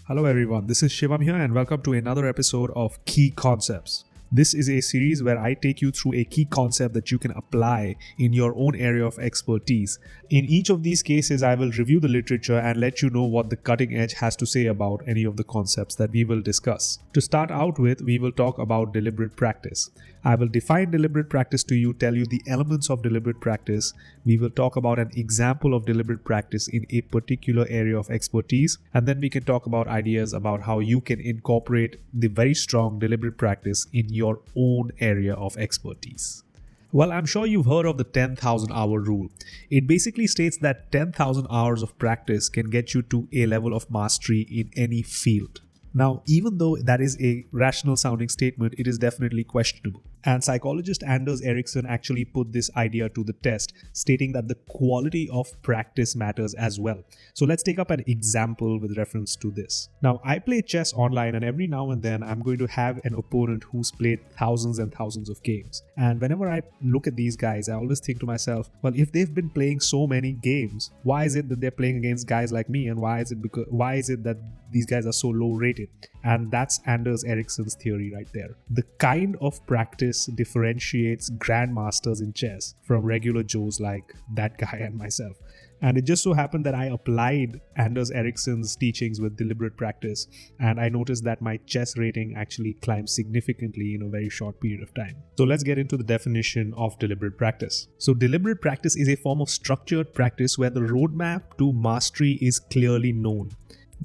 Hello everyone, this is Shivam here and welcome to another episode of Key Concepts. This is a series where I take you through a key concept that you can apply in your own area of expertise. In each of these cases, I will review the literature and let you know what the cutting edge has to say about any of the concepts that we will discuss. To start out with, we will talk about deliberate practice. I will define deliberate practice to you, tell you the elements of deliberate practice. We will talk about an example of deliberate practice in a particular area of expertise, and then we can talk about ideas about how you can incorporate the very strong deliberate practice in your own area of expertise. Well, I'm sure you've heard of the 10,000 hour rule. It basically states that 10,000 hours of practice can get you to a level of mastery in any field. Now, even though that is a rational sounding statement, it is definitely questionable. And psychologist Anders Ericsson actually put this idea to the test, stating that the quality of practice matters as well. So let's take up an example with reference to this. Now, I play chess online, and every now and then I'm going to have an opponent who's played thousands and thousands of games. And whenever I look at these guys, I always think to myself, well, if they've been playing so many games, why is it that they're playing against guys like me? And why is it that these guys are so low rated? And that's Anders Ericsson's theory right there. The kind of practice differentiates grandmasters in chess from regular Joes like that guy and myself. And it just so happened that I applied Anders Ericsson's teachings with deliberate practice, and I noticed that my chess rating actually climbed significantly in a very short period of time. So let's get into the definition of deliberate practice. So deliberate practice is a form of structured practice where the roadmap to mastery is clearly known.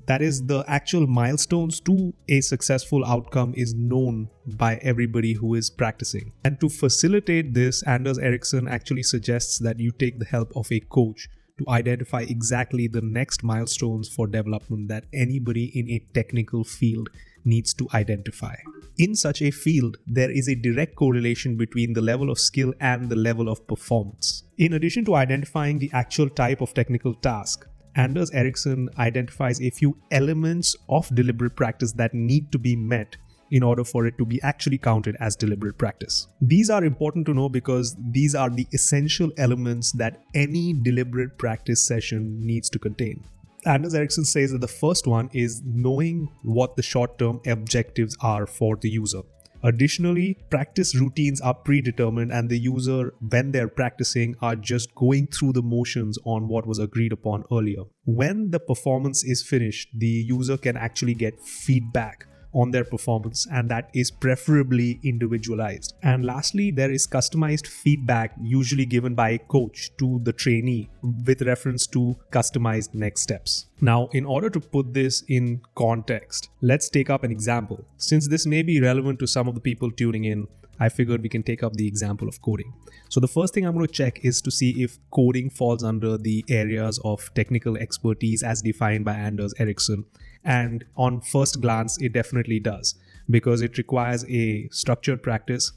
That is, the actual milestones to a successful outcome is known by everybody who is practicing. And to facilitate this, Anders Ericsson actually suggests that you take the help of a coach to identify exactly the next milestones for development that anybody in a technical field needs to identify. In such a field, there is a direct correlation between the level of skill and the level of performance. In addition to identifying the actual type of technical task, Anders Ericsson identifies a few elements of deliberate practice that need to be met in order for it to be actually counted as deliberate practice. These are important to know because these are the essential elements that any deliberate practice session needs to contain. Anders Ericsson says that the first one is knowing what the short-term objectives are for the user. Additionally, practice routines are predetermined, and the user, when they're practicing, are just going through the motions on what was agreed upon earlier. When the performance is finished, the user can actually get feedback on their performance, and that is preferably individualized. And lastly, there is customized feedback usually given by a coach to the trainee with reference to customized next steps. Now, in order to put this in context, let's take up an example. Since this may be relevant to some of the people tuning in, I figured we can take up the example of coding. So the first thing I'm going to check is to see if coding falls under the areas of technical expertise as defined by Anders Ericsson. And on first glance, it definitely does, because it requires a structured practice.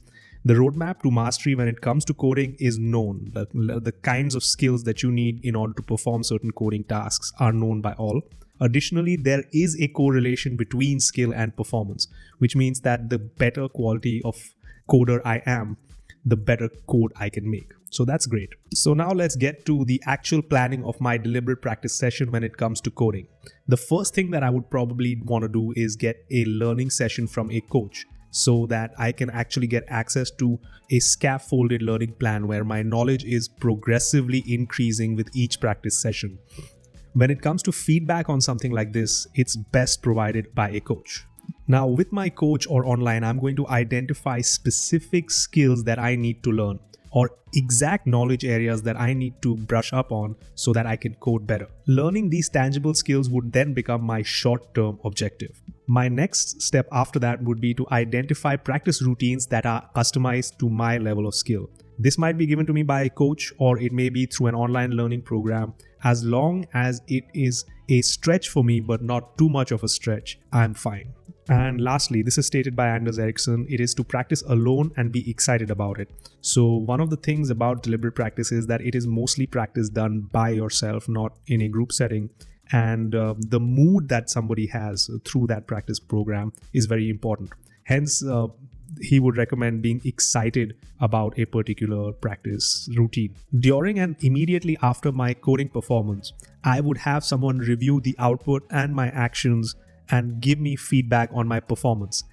The roadmap to mastery when it comes to coding is known. The kinds of skills that you need in order to perform certain coding tasks are known by all. Additionally, there is a correlation between skill and performance, which means that the better quality of coder I am, the better code I can make. So that's great. So now let's get to the actual planning of my deliberate practice session when it comes to coding. The first thing that I would probably want to do is get a learning session from a coach so that I can actually get access to a scaffolded learning plan where my knowledge is progressively increasing with each practice session. When it comes to feedback on something like this, it's best provided by a coach. Now, with my coach or online, I'm going to identify specific skills that I need to learn, or exact knowledge areas that I need to brush up on so that I can code better. Learning these tangible skills would then become my short-term objective. My next step after that would be to identify practice routines that are customized to my level of skill. This might be given to me by a coach, or it may be through an online learning program. As long as it is a stretch for me, but not too much of a stretch, I'm fine. And lastly, this is stated by Anders Ericsson, it is to practice alone and be excited about it. So one of the things about deliberate practice is that it is mostly practice done by yourself, not in a group setting. And the mood that somebody has through that practice program is very important. Hence, he would recommend being excited about a particular practice routine. During and immediately after my coding performance, I would have someone review the output and my actions and give me feedback on my performance.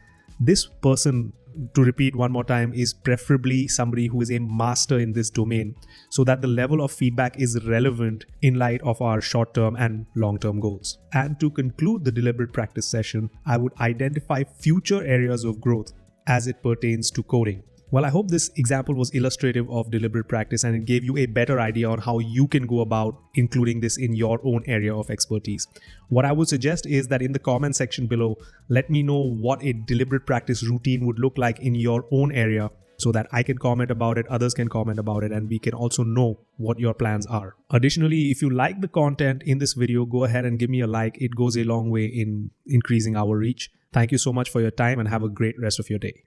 This person, to repeat one more time, is preferably somebody who is a master in this domain so that the level of feedback is relevant in light of our short-term and long-term goals. And to conclude the deliberate practice session, I would identify future areas of growth as it pertains to coding. Well, I hope this example was illustrative of deliberate practice and it gave you a better idea on how you can go about including this in your own area of expertise. What I would suggest is that in the comment section below, let me know what a deliberate practice routine would look like in your own area so that I can comment about it, others can comment about it, and we can also know what your plans are. Additionally, if you like the content in this video, go ahead and give me a like. It goes a long way in increasing our reach. Thank you so much for your time and have a great rest of your day.